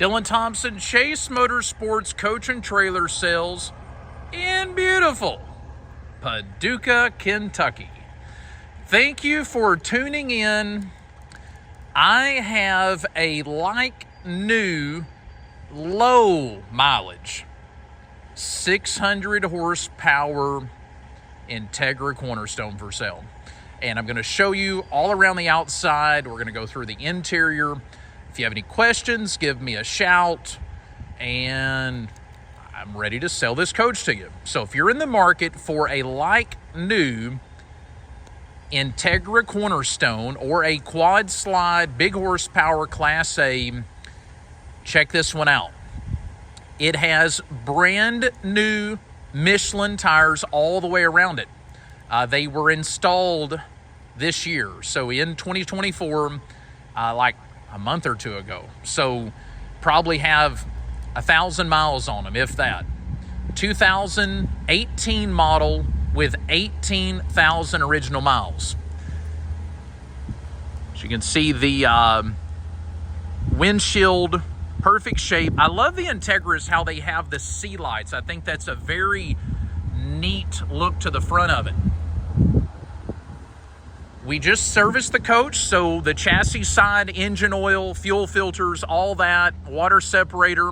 Dylan Thompson, Chase Motorsports Coach and Trailer Sales in beautiful Paducah, Kentucky. Thank you for tuning in. I have a new low mileage 600 horsepower Entegra Cornerstone for sale. And I'm going to show you all around the outside. We're going to go through the interior. If you have any questions, give me a shout, and I'm ready to sell this coach to you. So if you're in the market for a new Entegra Cornerstone or a quad slide, big horsepower Class A, check this one out. It has brand new Michelin tires all the way around it. They were installed this year, so in 2024, like a month or two ago. So probably have 1,000 miles on them, if that. 2018 model with 18,000 original miles. As you can see, the windshield, perfect shape. I love the Entegras, how they have the sea lights. I think that's a very neat look to the front of it. We just serviced the coach, so the chassis side, engine oil, fuel filters, all that, water separator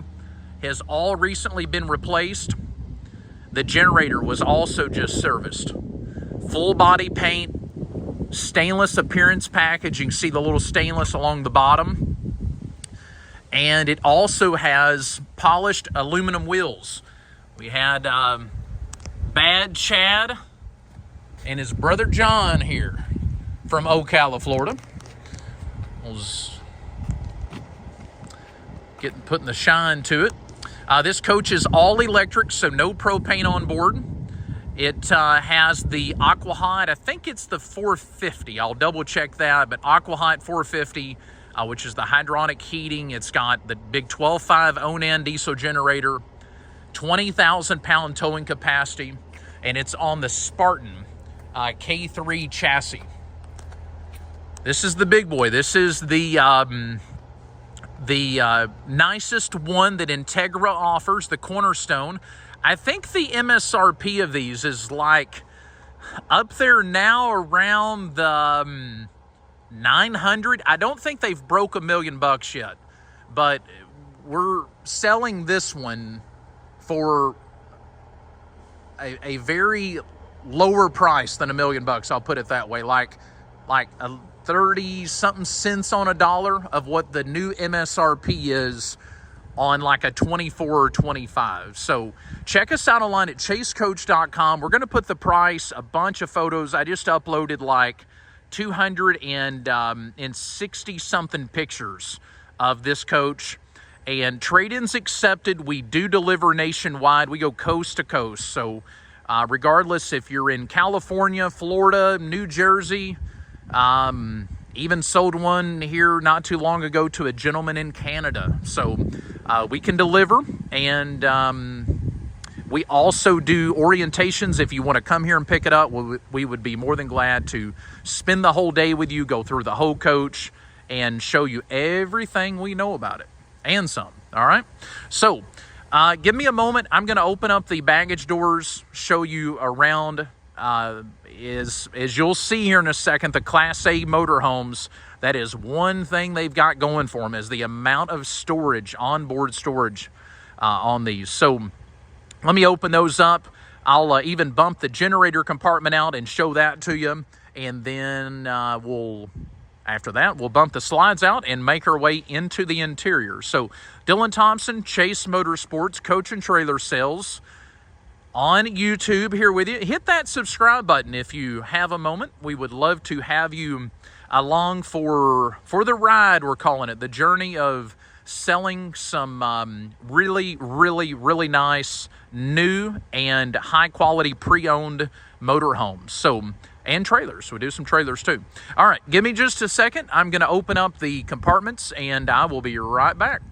has all recently been replaced. The generator was also just serviced. Full body paint, stainless appearance package. You can see the little stainless along the bottom. And it also has polished aluminum wheels. We had Bad Chad and his brother John here from Ocala, Florida. Was putting the shine to it. This coach is all electric, so no propane on board. It has the AquaHot. I think it's the 450. I'll double check that, but AquaHot 450, which is the hydronic heating. It's got the big 12.5 Onan diesel generator, 20,000 pound towing capacity, and it's on the Spartan K3 chassis. This is the big boy. This is the nicest one that Entegra offers, the Cornerstone. I think the MSRP of these is like up there now around the 900. I don't think they've broke $1 million yet, but we're selling this one for a very lower price than $1 million. I'll put it that way, like a 30-something cents on a dollar of what the new MSRP is on like a 24 or 25. So check us out online at chasecoach.com. We're going to put the price, a bunch of photos. I just uploaded like 260-something pictures of this coach. And trade-ins accepted. We do deliver nationwide. We go coast to coast. So regardless if you're in California, Florida, New Jersey, even sold one here not too long ago to a gentleman in Canada. So we can deliver, and we also do orientations. If you want to come here and pick it up, we would be more than glad to spend the whole day with you, go through the whole coach, and show you everything we know about it, and some. All right? So give me a moment. I'm going to open up the baggage doors, show you around. As you'll see here in a second, the Class A motorhomes, that is one thing they've got going for them, is the amount of storage, onboard storage on these. So let me open those up. I'll even bump the generator compartment out and show that to you. And then after that, we'll bump the slides out and make our way into the interior. So Dylan Thompson, Chase Motorsports, Coach and Trailer Sales, on YouTube here with you. Hit that subscribe button if you have a moment. We would love to have you along for the ride, we're calling it, the journey of selling some really nice new and high quality pre-owned motorhomes. So, and trailers. We do some trailers too. All right, give me just a second. I'm going to open up the compartments and I will be right back.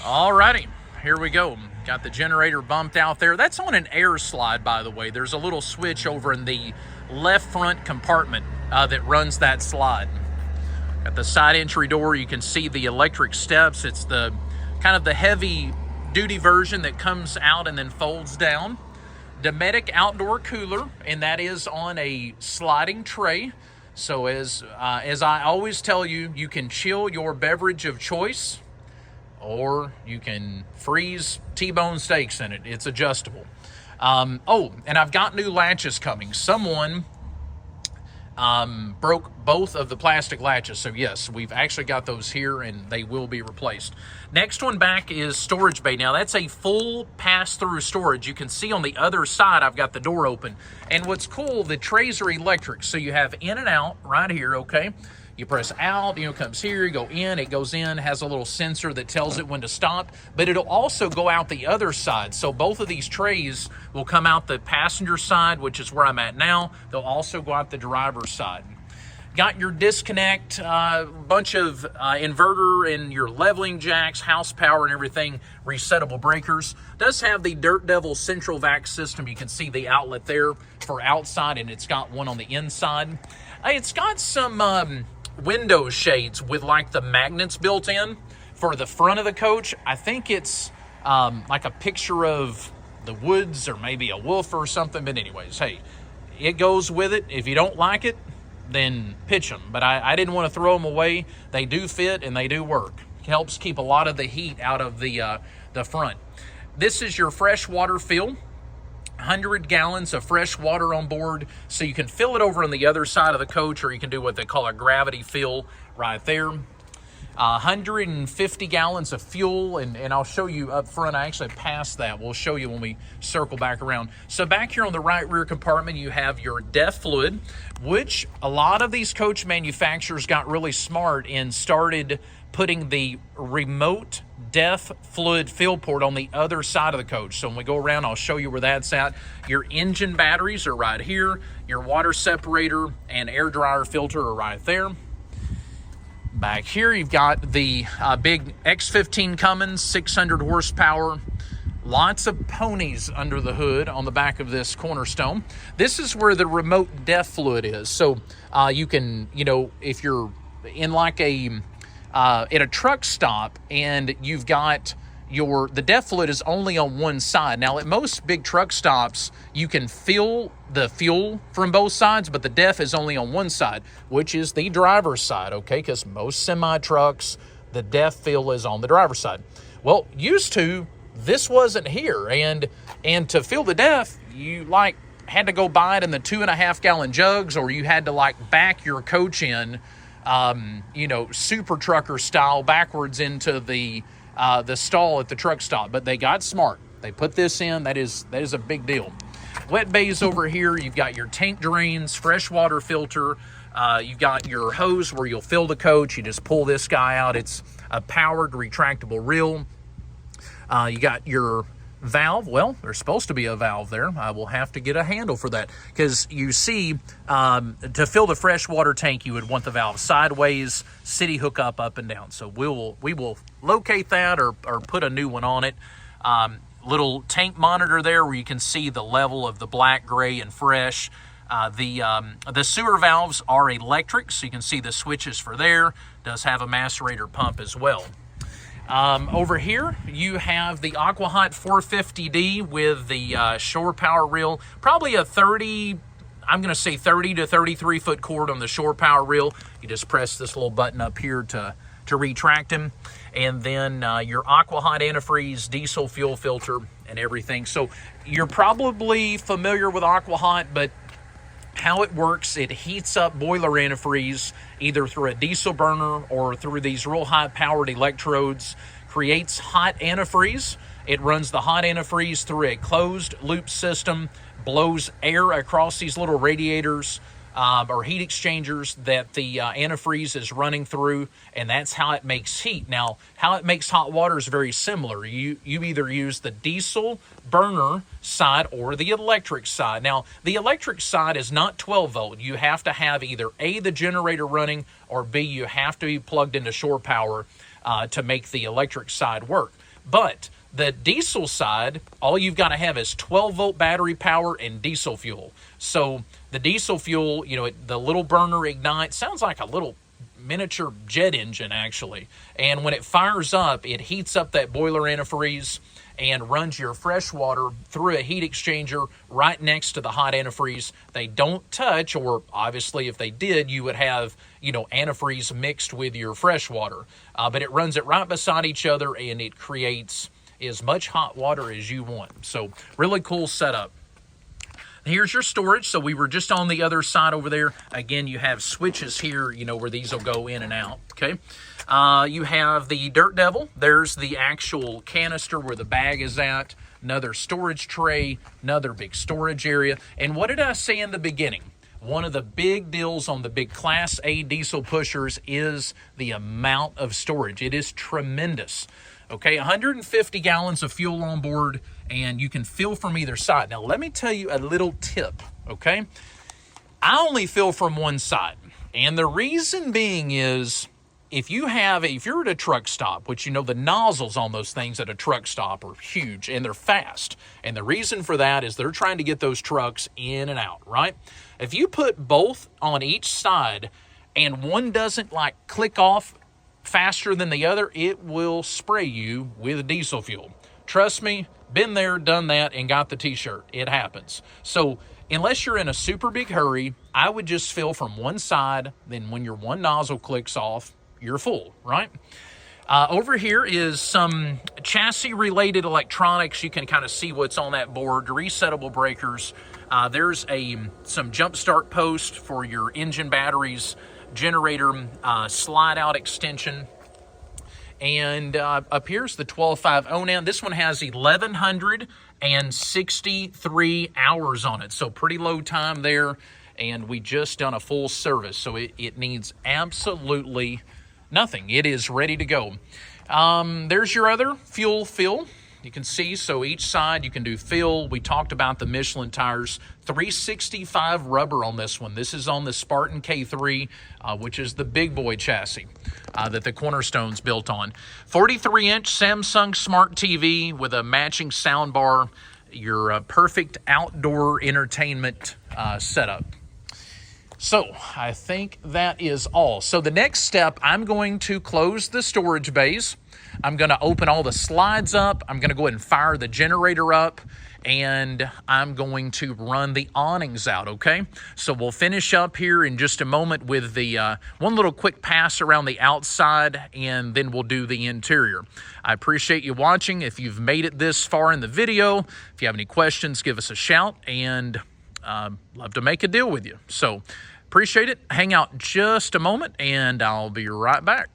All righty, here we go. Got the generator bumped out there. That's on an air slide, by the way. There's a little switch over in the left front compartment that runs that slide. At the side entry door, you can see the electric steps. It's the kind of the heavy duty version that comes out and then folds down. Dometic outdoor cooler, and that is on a sliding tray. So as I always tell you, you can chill your beverage of choice, or you can freeze T-bone steaks in it. It's adjustable. Oh, and I've got new latches coming. Someone broke both of the plastic latches. So yes, we've actually got those here, and they will be replaced. Next one back is storage bay. Now that's a full pass-through storage. You can see on the other side I've got the door open. And what's cool, the trays are electric. So you have in and out right here, okay? You press out, it comes here, you go in, it goes in, has a little sensor that tells it when to stop, but it'll also go out the other side. So both of these trays will come out the passenger side, which is where I'm at now. They'll also go out the driver's side. Got your disconnect, bunch of inverter and your leveling jacks, house power and everything, resettable breakers. Does have the Dirt Devil central vac system. You can see the outlet there for outside, and it's got one on the inside. It's got some window shades with like the magnets built in for the front of the coach. I think it's like a picture of the woods or maybe a wolf or something. But anyways, hey, it goes with it. If you don't like it, then pitch them. But I didn't want to throw them away. They do fit and they do work. Helps keep a lot of the heat out of the front. This is your freshwater fill. 100 gallons of fresh water on board, so you can fill it over on the other side of the coach, or you can do what they call a gravity fill right there. 150 gallons of fuel, and I'll show you up front. I actually passed that. We'll show you when we circle back around. So back here on the right rear compartment, you have your DEF fluid, which a lot of these coach manufacturers got really smart and started putting the remote DEF fluid fill port on the other side of the coach. So when we go around, I'll show you where that's at. Your engine batteries are right here. Your water separator and air dryer filter are right there. Back here, you've got the big X15 Cummins, 600 horsepower. Lots of ponies under the hood on the back of this Cornerstone. This is where the remote DEF fluid is. So you can, if you're in like at a truck stop and you've got the DEF fluid is only on one side. Now at most big truck stops, you can fill the fuel from both sides, but the DEF is only on one side, which is the driver's side, okay? Because most semi-trucks, the DEF fill is on the driver's side. Well, used to, this wasn't here. And to fill the DEF, you had to go buy it in the 2.5 gallon jugs, or you had to back your coach in super trucker style backwards into the stall at the truck stop. But they got smart. They put this in. That is a big deal. Wet bays over here. You've got your tank drains, freshwater filter. You've got your hose where you'll fill the coach. You just pull this guy out. It's a powered retractable reel. You got your valve. Well, there's supposed to be a valve there. I will have to get a handle for that, because you see, to fill the freshwater tank, you would want the valve sideways, city hookup up and down. So we will locate that or put a new one on it. Little tank monitor there where you can see the level of the black, gray, and fresh. The sewer valves are electric, so you can see the switches for there. Does have a macerator pump as well. Over here, you have the Aquahot 450D with the shore power reel. Probably a 30 to 33 foot cord on the shore power reel. You just press this little button up here to retract them. And then your Aquahot antifreeze, diesel fuel filter, and everything. So you're probably familiar with Aquahot, but how it works, it heats up boiler antifreeze either through a diesel burner or through these real high-powered electrodes, creates hot antifreeze. It runs the hot antifreeze through a closed-loop system, blows air across these little radiators or heat exchangers that the antifreeze is running through, and that's how it makes heat. Now, how it makes hot water is very similar. You either use the diesel burner side or the electric side. Now, the electric side is not 12 volt. You have to have either A, the generator running, or B, you have to be plugged into shore power to make the electric side work. But the diesel side, all you've got to have is 12 volt battery power and diesel fuel. So the diesel fuel, the little burner ignites, sounds like a little miniature jet engine, actually. And when it fires up, it heats up that boiler antifreeze and runs your fresh water through a heat exchanger right next to the hot antifreeze. They don't touch, or obviously if they did, you would have, antifreeze mixed with your fresh water. But it runs it right beside each other, and it creates as much hot water as you want. So really cool setup. Here's your storage. So we were just on the other side over there. Again, you have switches here, where these will go in and out, okay? You have the Dirt Devil. There's the actual canister where the bag is at. Another storage tray, another big storage area. And what did I say in the beginning? One of the big deals on the big Class A diesel pushers is the amount of storage. It is tremendous. Okay, 150 gallons of fuel on board, and you can fill from either side. Now, let me tell you a little tip, okay? I only fill from one side, and the reason being is if you're at a truck stop, which the nozzles on those things at a truck stop are huge, and they're fast, and the reason for that is they're trying to get those trucks in and out, right? If you put both on each side, and one doesn't, click off faster than the other, it will spray you with diesel fuel. Trust me, been there, done that, and got the t-shirt. It happens. So unless you're in a super big hurry, I would just fill from one side. Then when your one nozzle clicks off, you're full, right? Over here is some chassis related electronics. You can kind of see what's on that board. Resettable breakers. There's some jump start post for your engine batteries, generator slide out extension, and up here's the 12.5 Onan. This one has 1,163 hours on it, so pretty low time there, and we just done a full service, so it needs absolutely nothing. It is ready to go. There's your other fuel fill. You can see, so each side you can do fill. We talked about the Michelin tires. 365 rubber on this one. This is on the Spartan K3, which is the big boy chassis that the Cornerstone's built on. 43-inch Samsung Smart TV with a matching sound bar. Your perfect outdoor entertainment setup. So I think that is all. So the next step, I'm going to close the storage bays. I'm going to open all the slides up. I'm going to go ahead and fire the generator up, and I'm going to run the awnings out, okay? So we'll finish up here in just a moment with the one little quick pass around the outside, and then we'll do the interior. I appreciate you watching. If you've made it this far in the video, if you have any questions, give us a shout, and love to make a deal with you. So appreciate it. Hang out just a moment, and I'll be right back.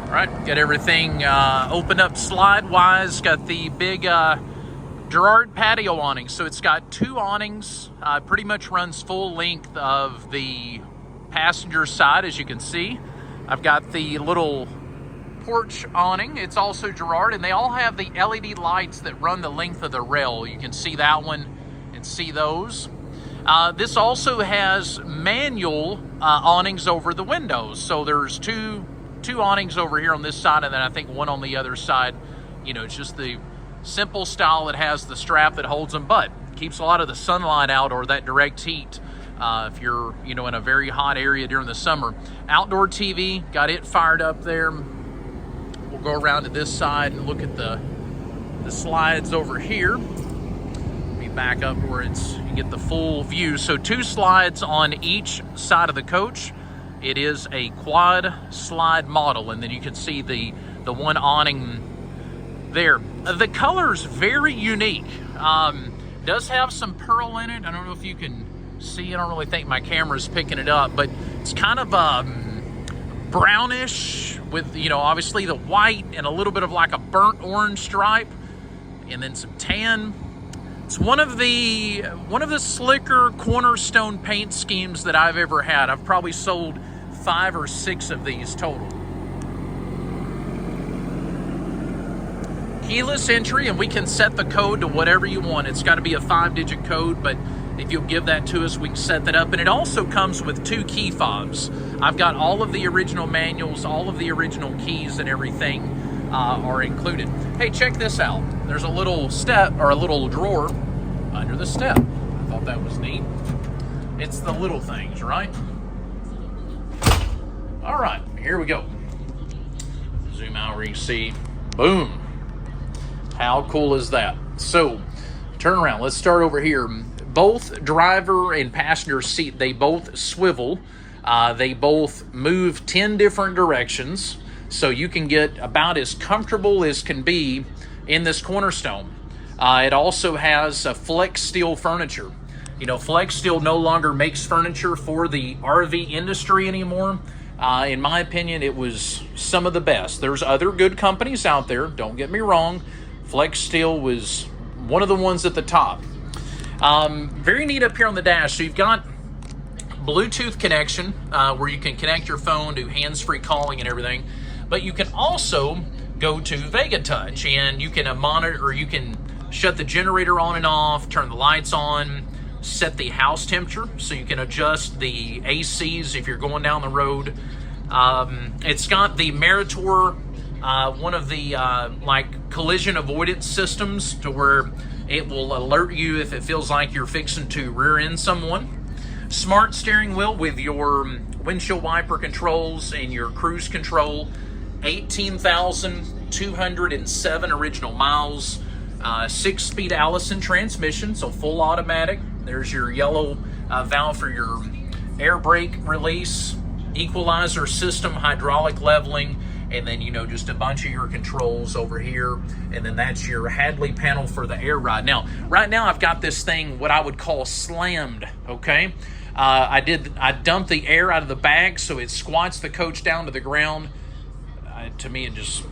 All right, got everything opened up slide-wise. Got the big Girard patio awning. So it's got two awnings. Pretty much runs full length of the passenger side, as you can see. I've got the little porch awning. It's also Girard, and they all have the LED lights that run the length of the rail. You can see that one and see those. This also has manual awnings over the windows. So there's two awnings over here on this side, and then I think one on the other side. It's just the simple style that has the strap that holds them, but keeps a lot of the sunlight out, or that direct heat if you're in a very hot area during the summer. Outdoor TV, got it fired up there. We'll go around to this side and look at the slides over here. Let me back up where you get the full view. So two slides on each side of the coach. It is a quad slide model, and then you can see the one awning there. The color's very unique. Does have some pearl in it. I don't know if you can see. I don't really think my camera's picking it up, but it's kind of brownish with, obviously the white and a little bit of like a burnt orange stripe, and then some tan. It's one of the slicker Cornerstone paint schemes that I've ever had. I've probably sold 5 or 6 of these total. Keyless entry, and we can set the code to whatever you want. It's got to be a 5-digit code, but if you'll give that to us, we can set that up. And it also comes with 2 key fobs. I've got all of the original manuals, all of the original keys and everything are included. Hey, check this out. There's a little step, or a little drawer under the step. I thought that was neat. It's the little things, right? All right, here we go. Zoom out where you can see, boom. How cool is that? So, turn around. Let's start over here. Both driver and passenger seat, they both swivel. They both move 10 different directions, so you can get about as comfortable as can be in this Cornerstone. It also has flex steel furniture. You know, Flex Steel no longer makes furniture for the RV industry anymore. In my opinion, it was some of the best. There's other good companies out there, don't get me wrong. Flex Steel was one of the ones at the top. Very neat up here on the dash. So you've got Bluetooth connection where you can connect your phone, do hands-free calling and everything. But you can also go to Vega Touch, and you can monitor, or you can shut the generator on and off, turn the lights on, set the house temperature, so you can adjust the ACs if you're going down the road. It's got the Meritor, one of the like collision avoidance systems, to where it will alert you if it feels like you're fixing to rear end someone. Smart steering wheel with your windshield wiper controls and your cruise control. 18,207 original miles. 6-speed Allison transmission, so full automatic. There's your yellow valve for your air brake release, equalizer system, hydraulic leveling, and then, you know, just a bunch of your controls over here. And then that's your Hadley panel for the air ride. Now, right now I've got this thing, what I would call slammed, okay? I dumped the air out of the bag, so it squats the coach down to the ground. To me, it just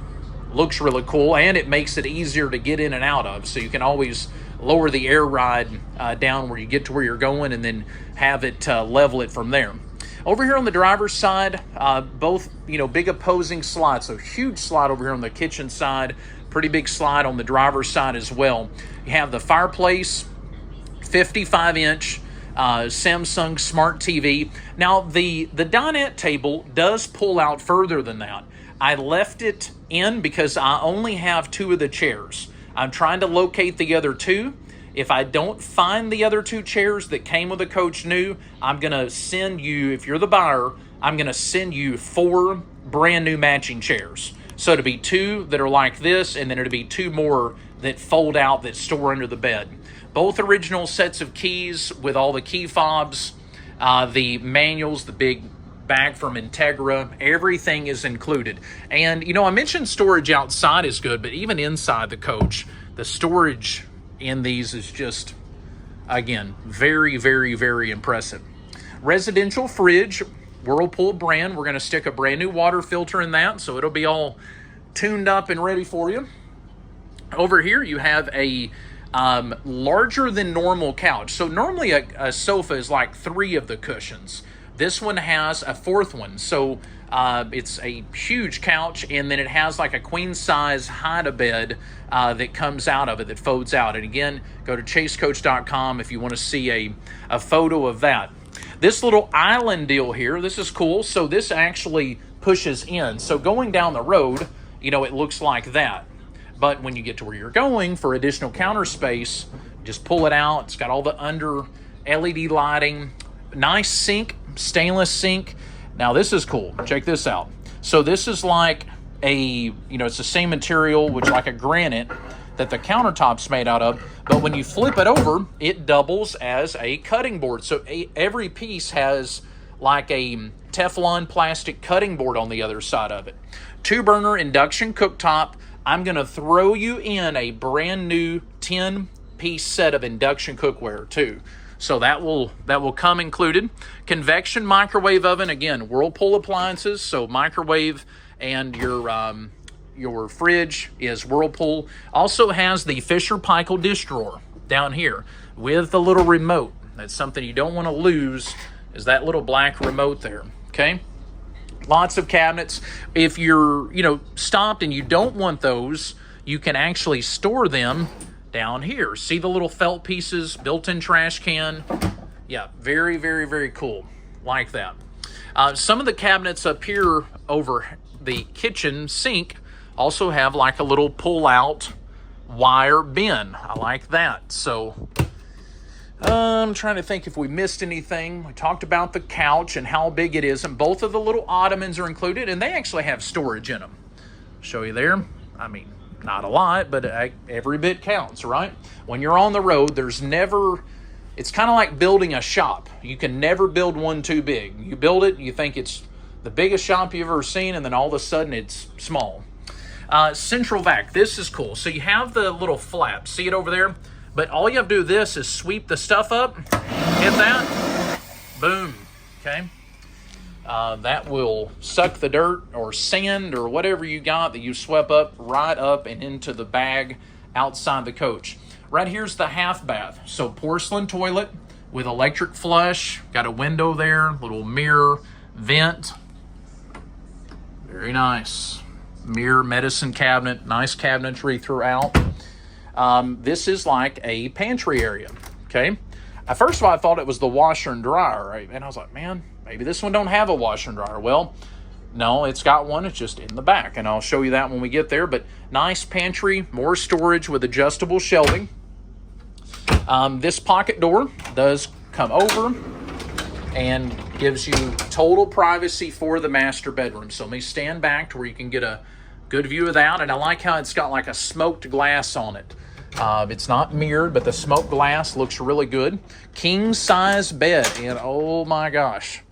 looks really cool, and it makes it easier to get in and out of, so you can always lower the air ride down where you get to where you're going, and then have it level it from there. Over here on the driver's side, both, you know, big opposing slides, so huge slide over here on the kitchen side, pretty big slide on the driver's side as well. You have the fireplace, 55-inch Samsung Smart TV. Now, the dinette table does pull out further than that. I left it in because I only have 2 of the chairs. I'm trying to locate the other 2. If I don't find the other 2 chairs that came with the coach new, I'm going to send you, if you're the buyer, I'm going to send you 4 brand new matching chairs. So it'll be 2 that are like this, and then it'll be 2 more that fold out that store under the bed. Both original sets of keys with all the key fobs, the manuals, the big bag from Entegra, everything is included. And, you know, I mentioned storage outside is good, but even inside the coach, the storage in these is just, again, very, very, very impressive. Residential fridge, Whirlpool brand. We're going to stick a brand new water filter in that, so it'll be all tuned up and ready for you. Over here, you have a larger than normal couch. So normally a sofa is like 3 of the cushions. This one has a 4th one, so it's a huge couch, and then it has like a queen-size hide-a-bed that comes out of it, that folds out. And again, go to chasecoach.com if you want to see a photo of that. This little island deal here, this is cool. So this actually pushes in. So going down the road, you know, it looks like that. But when you get to where you're going for additional counter space, just pull it out. It's got all the under LED lighting. Nice sink, stainless sink. Now this is cool. Check this out. So this is like a, you know, it's the same material, which like a granite that the countertop's made out of. But when you flip it over, it doubles as a cutting board. So every piece has like a Teflon plastic cutting board on the other side of it. 2-burner induction cooktop. I'm going to throw you in a brand new 10-piece set of induction cookware too. So that will come included. Convection microwave oven, again, Whirlpool appliances, so microwave, and your fridge is Whirlpool. Also has the Fisher-Paykel dish drawer down here with the little remote. That's something you don't want to lose, is that little black remote there, okay? Lots of cabinets. If you're, you know, stopped and you don't want those, you can actually store them down here. See the little felt pieces, built-in trash can. Yeah, very, very, very cool. Like that. Some of the cabinets up here over the kitchen sink also have like a little pull-out wire bin. I like that. So I'm trying to think if we missed anything. We talked about the couch and how big it is, and both of the little ottomans are included, and they actually have storage in them. Show you there. I mean, not a lot, but every bit counts, right? When you're on the road, it's kind of like building a shop. You can never build one too big. You build it, you think it's the biggest shop you've ever seen, and then all of a sudden it's small. Central vac, this is cool. So you have the little flap, see it over there? But all you have to do this is sweep the stuff up, hit that, boom, okay? That will suck the dirt or sand or whatever you got that you swept up right up and into the bag outside the coach. Right here's the half bath. So porcelain toilet with electric flush, got a window there, little mirror, vent. Very nice. Mirror, medicine cabinet, nice cabinetry throughout. This is like a pantry area, okay? First of all, I thought it was the washer and dryer, right? And I was like, man, maybe this one don't have a washer and dryer. Well, no, it's got one. It's just in the back, and I'll show you that when we get there. But nice pantry, more storage with adjustable shelving. This pocket door does come over and gives you total privacy for the master bedroom. So let me stand back to where you can get a good view of that. And I like how it's got like a smoked glass on it. It's not mirrored, but the smoked glass looks really good. King size bed, and oh my gosh,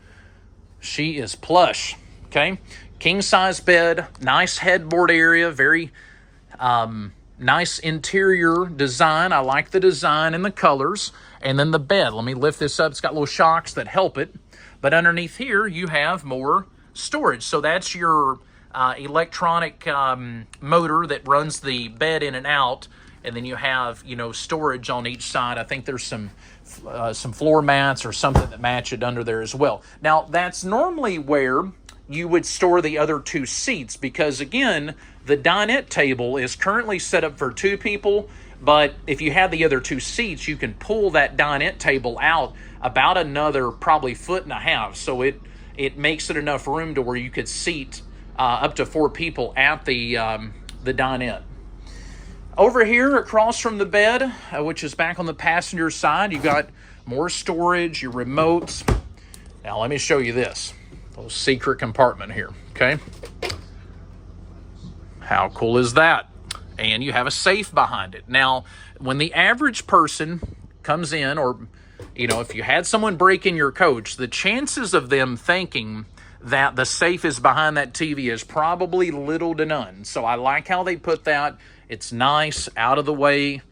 she is plush, okay? King size bed, nice headboard area, very nice interior design. I like the design and the colors. And then the bed, let me lift this up. It's got little shocks that help it. But underneath here, you have more storage. So that's your electronic motor that runs the bed in and out. And then you have, storage on each side. I think there's some floor mats or something that match it under there as well. Now, that's normally where you would store the other two seats because, again, the dinette table is currently set up for 2 people, but if you have the other 2 seats, you can pull that dinette table out about another probably 1.5 feet. So it makes it enough room to where you could seat up to 4 people at the dinette. Over here across from the bed, which is back on the passenger side, you've got more storage, your remotes. Now let me show you this little secret compartment here, okay? How cool is that? And you have a safe behind it. Now, when the average person comes in, or, if you had someone break in your coach, the chances of them thinking that the safe is behind that TV is probably little to none. So I like how they put that. It's nice, out of the way.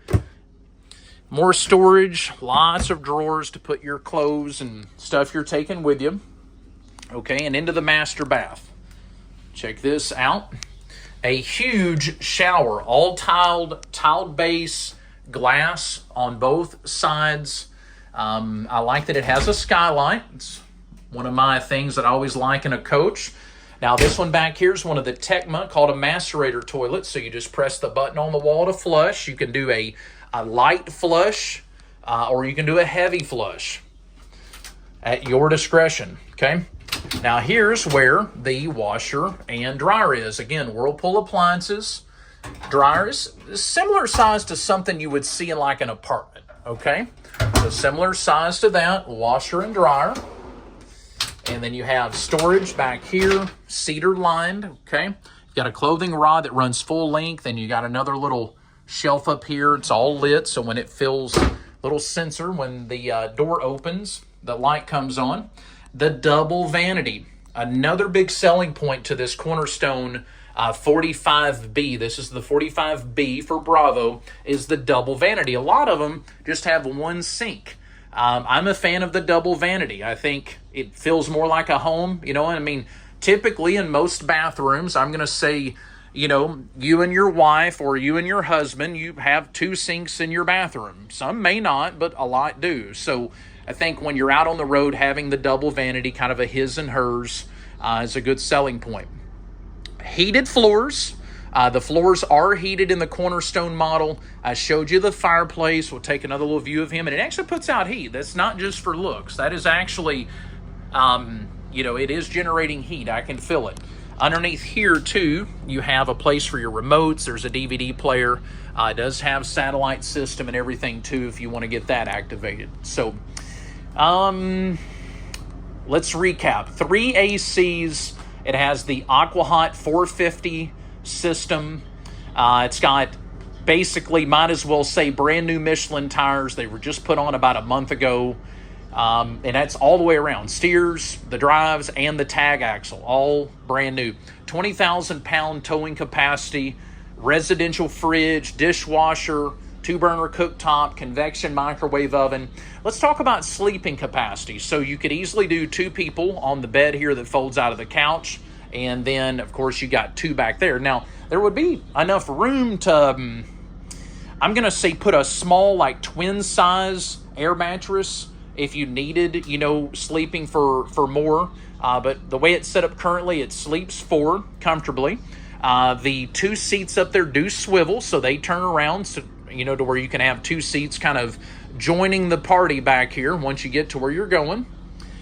More storage, lots of drawers to put your clothes and stuff you're taking with you. Okay, and into the master bath. Check this out. A huge shower, all tiled base, glass on both sides. I like that it has a skylight. It's one of my things that I always like in a coach. Now this one back here is one of the Tecma called a macerator toilet. So you just press the button on the wall to flush. You can do a light flush or you can do a heavy flush at your discretion, okay? Now here's where the washer and dryer is. Again, Whirlpool appliances. Dryer is similar size to something you would see in like an apartment, okay? So similar size to that, washer and dryer. And then you have storage back here, cedar lined, okay? You got a clothing rod that runs full length, and you got another little shelf up here. It's all lit, so when it fills, little sensor, when the door opens, the light comes on. The double vanity, another big selling point to this Cornerstone 45B. This is the 45B for Bravo, is the double vanity. A lot of them just have one sink. I'm a fan of the double vanity. I think it feels more like a home. I mean, typically in most bathrooms, I'm going to say, you and your wife or you and your husband, you have 2 sinks in your bathroom. Some may not, but a lot do. So I think when you're out on the road, having the double vanity, kind of a his and hers, is a good selling point. Heated floors. The floors are heated in the Cornerstone model. I showed you the fireplace. We'll take another little view of him, and it actually puts out heat. That's not just for looks. That is actually, it is generating heat. I can feel it. Underneath here, too, you have a place for your remotes. There's a DVD player. It does have satellite system and everything, too, if you want to get that activated. So, let's recap. 3 ACs. It has the AquaHot 450 system. It's got basically, might as well say, brand new Michelin tires. They were just put on about a month ago. And that's all the way around. Steers, the drives, and the tag axle, all brand new. 20,000 pound towing capacity, residential fridge, dishwasher, 2-burner cooktop, convection microwave oven. Let's talk about sleeping capacity. So you could easily do 2 people on the bed here that folds out of the couch. And then, of course, you got 2 back there. Now, there would be enough room to, I'm going to say, put a small, like, twin size air mattress if you needed, sleeping for more. But the way it's set up currently, it sleeps 4 comfortably. The 2 seats up there do swivel, so they turn around, so to where you can have 2 seats kind of joining the party back here once you get to where you're going.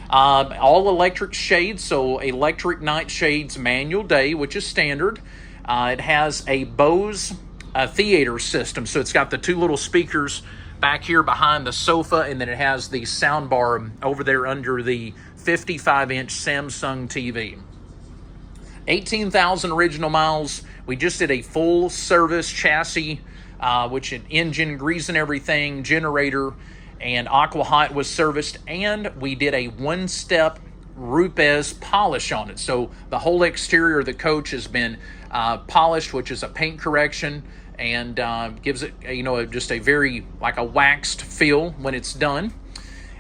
All electric shades, so electric night shades, manual day, which is standard. It has a Bose theater system, so it's got the 2 little speakers back here behind the sofa, and then it has the sound bar over there under the 55-inch Samsung TV. 18,000 original miles. We just did a full service chassis, which an engine, grease and everything, generator, and AquaHot was serviced, and we did a 1-step Rupes polish on it. So the whole exterior of the coach has been polished, which is a paint correction, and gives it, just a very, like a waxed feel when it's done.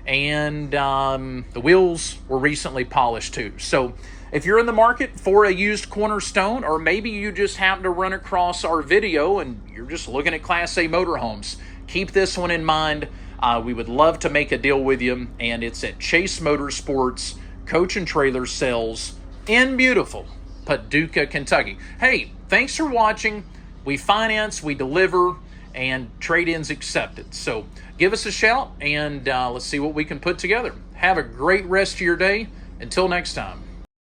And the wheels were recently polished too. So if you're in the market for a used Cornerstone, or maybe you just happen to run across our video and you're just looking at Class A motorhomes, keep this one in mind. We would love to make a deal with you, and it's at Chase Motorsports Coach and Trailer Sales in beautiful Paducah, Kentucky. Hey, thanks for watching. We finance, we deliver, and trade-ins accepted. So give us a shout, and let's see what we can put together. Have a great rest of your day. Until next time.